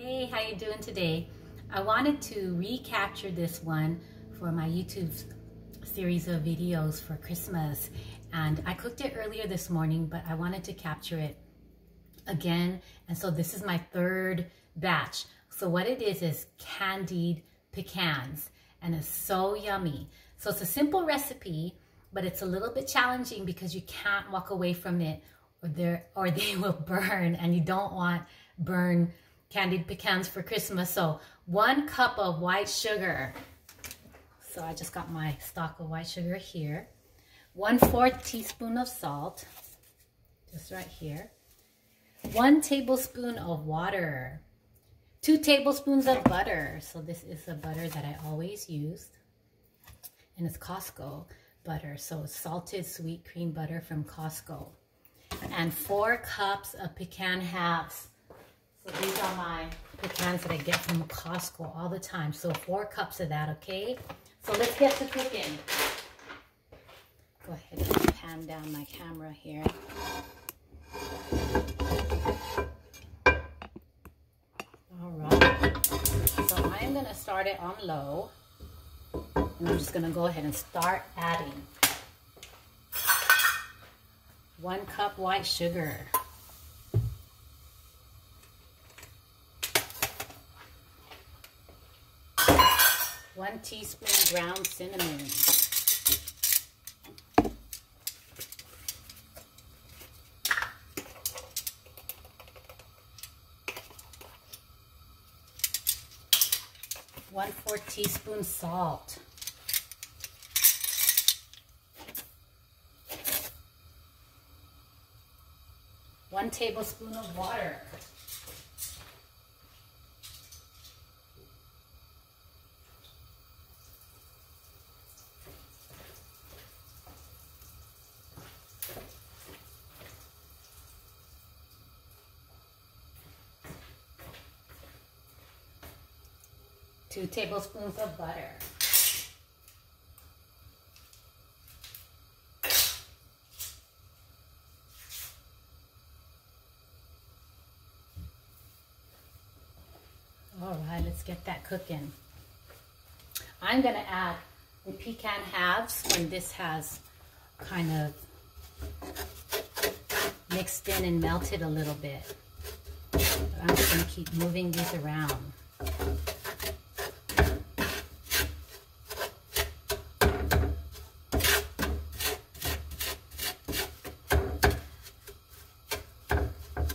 Hey, how you doing today? I wanted to recapture this one for my YouTube series of videos for Christmas, and I cooked it earlier this morning, but I wanted to capture it again, and so this is my third batch. So what it is candied pecans, and it's so yummy. So it's a simple recipe, but it's a little bit challenging because you can't walk away from it or they will burn, and you don't want burn candied pecans for Christmas. So 1 cup of white sugar. So I just got my stock of white sugar here. 1/4 teaspoon of salt, just right here. 1 tablespoon of water. 2 tablespoons of butter. So this is the butter that I always use. And it's Costco butter. So it's salted sweet cream butter from Costco. And 4 cups of pecan halves. So these are my pecans that I get from Costco all the time. So 4 cups of that, okay? So let's get to cooking. Go ahead and pan down my camera here. All right. So I'm gonna start it on low. And I'm just gonna go ahead and start adding 1 cup white sugar. 1 teaspoon ground cinnamon. 1/4 teaspoon salt. 1 tablespoon of water. 2 tablespoons of butter. All right, let's get that cooking. I'm gonna add the pecan halves when this has kind of mixed in and melted a little bit. But I'm just gonna keep moving these around.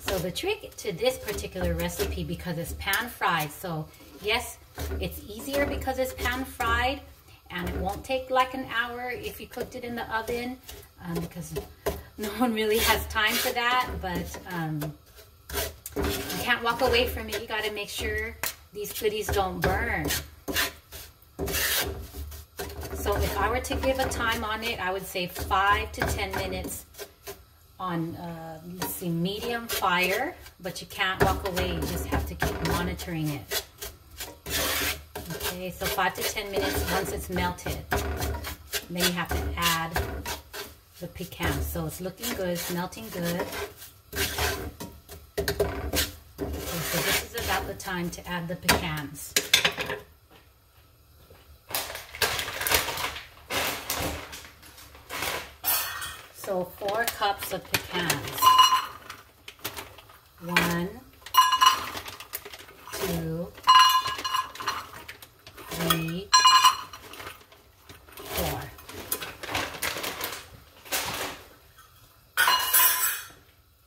So the trick to this particular recipe, because it's pan fried, so yes, it's easier because it's pan fried, and it won't take like an hour if you cooked it in the oven, because no one really has time for that, but you can't walk away from it. You got to make sure these goodies don't burn. So if I were to give a time on it, I would say 5 to 10 minutes on, let's see, medium fire, but you can't walk away. You just have to keep monitoring it. Okay, so 5 to 10 minutes once it's melted. And then you have to add the pecans. So it's looking good, it's melting good. Okay, so this is about the time to add the pecans. So 4 cups of pecans. 1, 2, 3, 4.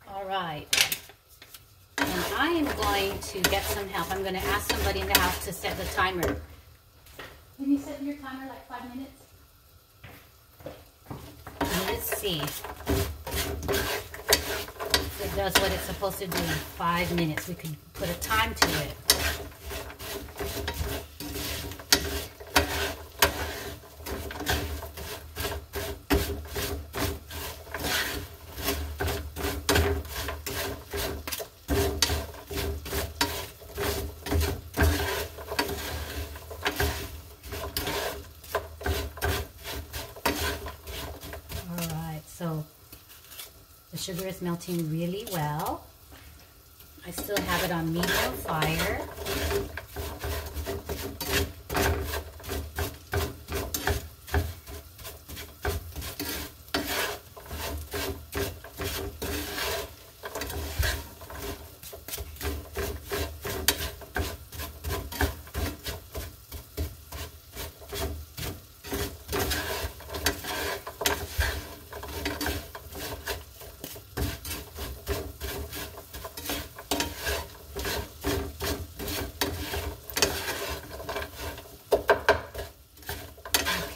All right. And I am going to get some help. I'm going to ask somebody in the house to set the timer. Can you set your timer like 5 minutes? Let's see if it does what it's supposed to do in 5 minutes. We could put a time to it. So the sugar is melting really well. I I still have it on medium fire.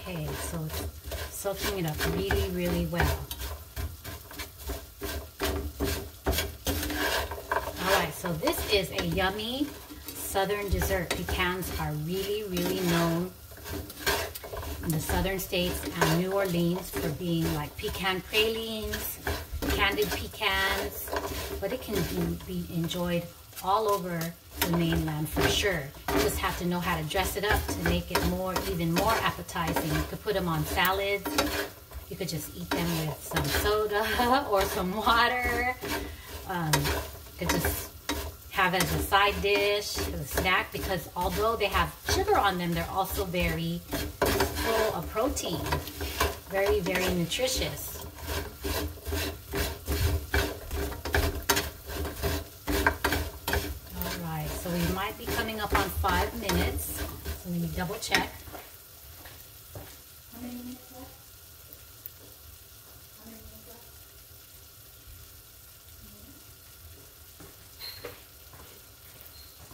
Okay, so it's soaking it up really, really well. Alright, so this is a yummy southern dessert. Pecans are really, really known in the southern states and New Orleans for being like pecan pralines, candied pecans, but it can be enjoyed all over the mainland for sure. You just have to know how to dress it up to make it even more appetizing. You could put them on salads. You could just eat them with some soda or some water. You could just have as a side dish, as a snack, because although they have sugar on them, they're also very full of protein. Very, very nutritious. So we might be coming up on 5 minutes. So let me double check. How many minutes left? How many minutes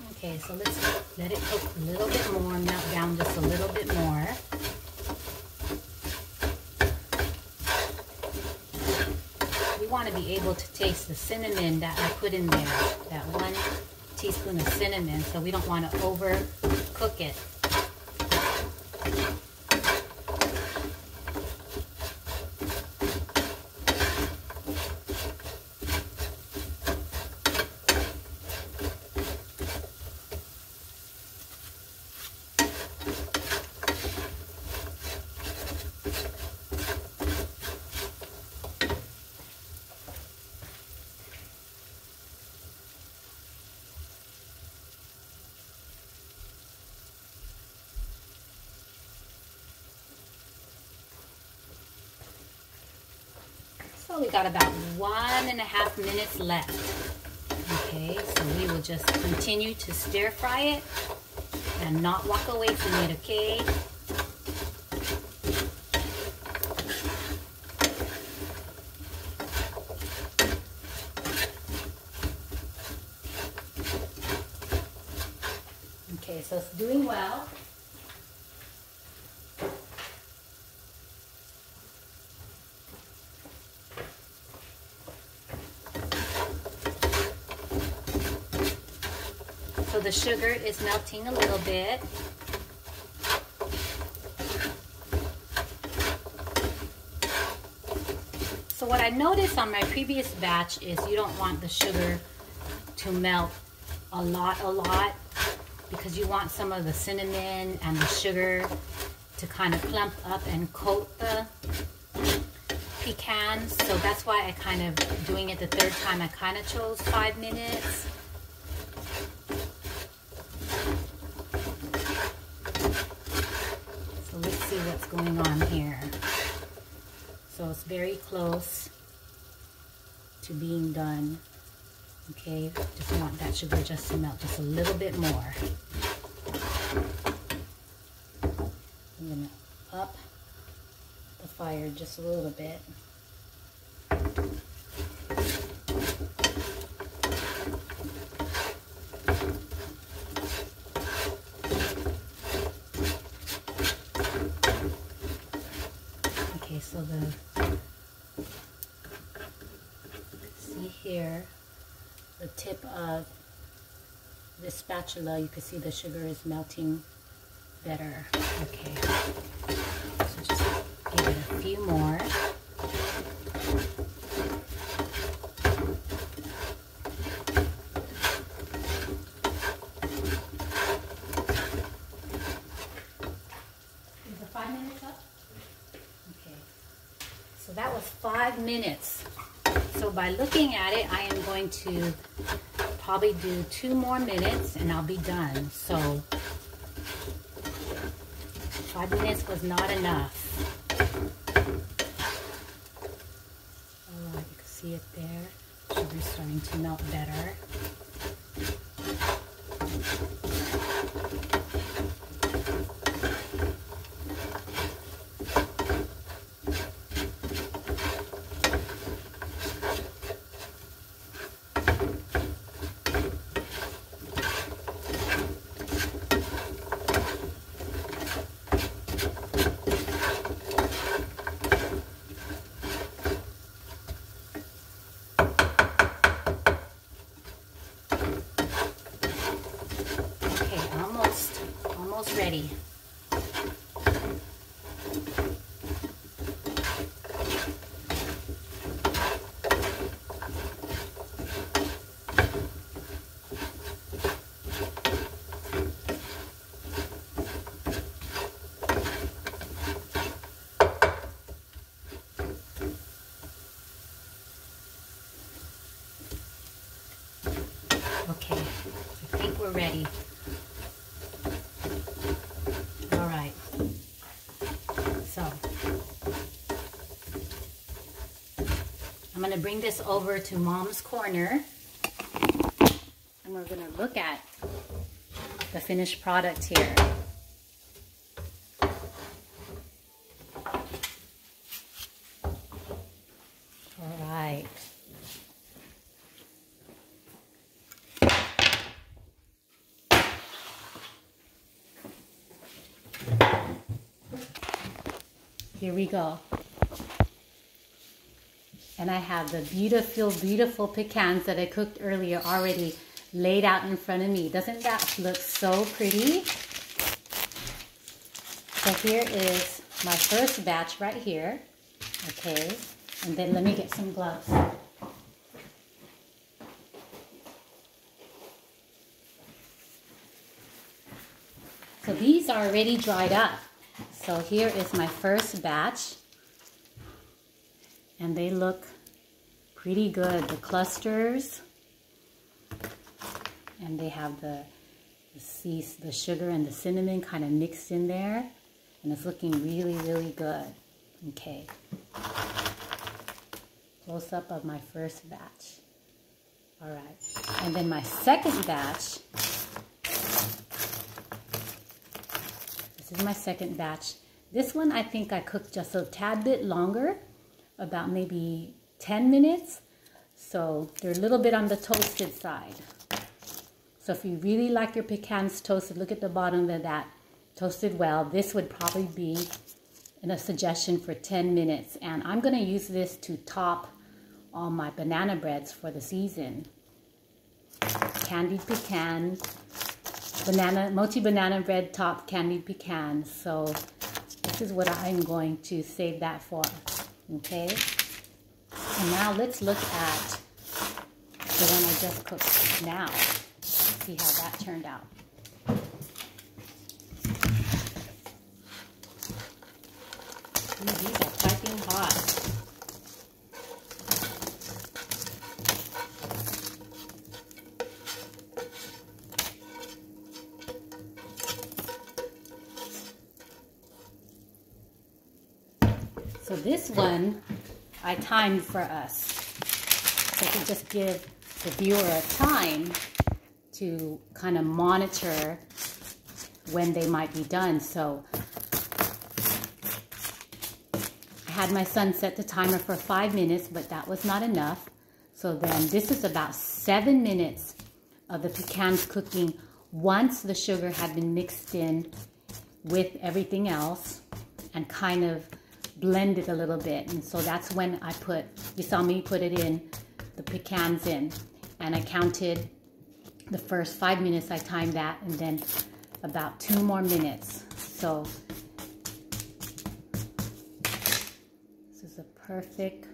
left? Okay, so let's let it cook a little bit more, melt down just a little bit more. We want to be able to taste the cinnamon that I put in there, that 1 teaspoon of cinnamon, so we don't want to overcook it. So we got about 1.5 minutes left. Okay, so we will just continue to stir fry it and not walk away from it, okay? Okay, so it's doing well. So the sugar is melting a little bit. So what I noticed on my previous batch is you don't want the sugar to melt a lot, because you want some of the cinnamon and the sugar to kind of clump up and coat the pecans. So that's why I kind of, doing it the third time, I kind of chose 5 minutes. So let's see what's going on here. So it's very close to being done. Okay, just want that sugar just to melt just a little bit more. I'm gonna up the fire just a little bit. Okay, so see here, the tip of the spatula, you can see the sugar is melting better. Okay, so just give it a few more. Is the 5 minutes up? Okay, so that was 5 minutes. So by looking at it, I am going to probably do 2 more minutes and I'll be done. So 5 minutes was not enough. Alright, you can see it there. Sugar's starting to melt better. Almost ready. Okay, I think we're ready. I'm going to bring this over to Mom's corner and we're going to look at the finished product here. All right. Here we go. And I have the beautiful, beautiful pecans that I cooked earlier already laid out in front of me. Doesn't that look so pretty? So here is my first batch right here. Okay, and then let me get some gloves. So these are already dried up. So here is my first batch. And they look pretty good. The clusters, and they have the sugar and the cinnamon kind of mixed in there, and it's looking really, really good. Okay, close up of my first batch. All right, and then my second batch. This is my second batch. This one I think I cooked just a tad bit longer. About maybe 10 minutes. So they're a little bit on the toasted side. So if you really like your pecans toasted, look at the bottom of that, toasted well. This would probably be a suggestion for 10 minutes. And I'm going to use this to top all my banana breads for the season. Candied pecan, mochi banana bread topped candied pecans. So this is what I'm going to save that for. Okay, and now let's look at the one I just cooked now. See how that turned out. Ooh, these are piping hot. So this one I timed for us, so to just give the viewer a time to kind of monitor when they might be done. So I had my son set the timer for 5 minutes, but that was not enough. So then this is about 7 minutes of the pecans cooking once the sugar had been mixed in with everything else and kind of blend it a little bit. And so that's when I put, you saw me put it in, the pecans in, and I counted the first 5 minutes, I timed that, and then about 2 more minutes. So this is a perfect,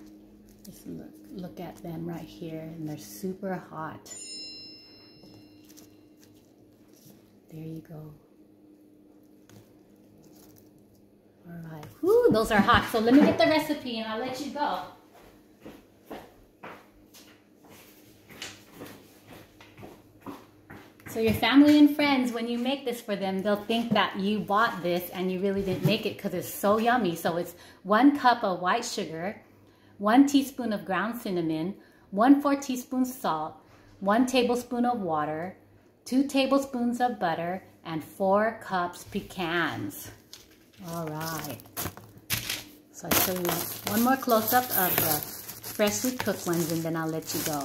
just look at them right here, and they're super hot. There you go. All right, whoo, those are hot. So let me get the recipe and I'll let you go. So your family and friends, when you make this for them, they'll think that you bought this and you really didn't make it because it's so yummy. So it's 1 cup of white sugar, 1 teaspoon of ground cinnamon, 1/4 teaspoon salt, 1 tablespoon of water, 2 tablespoons of butter, and 4 cups pecans. All right. So I'll show you one more close-up of the freshly cooked ones and then I'll let you go.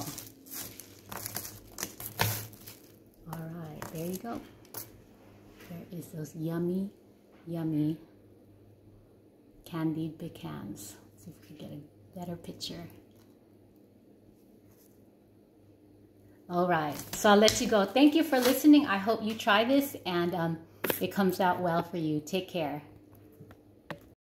All right, there you go. There is those yummy, yummy candied pecans. Let's see if we can get a better picture. All right, so I'll let you go. Thank you for listening. I hope you try this and it comes out well for you. Take care.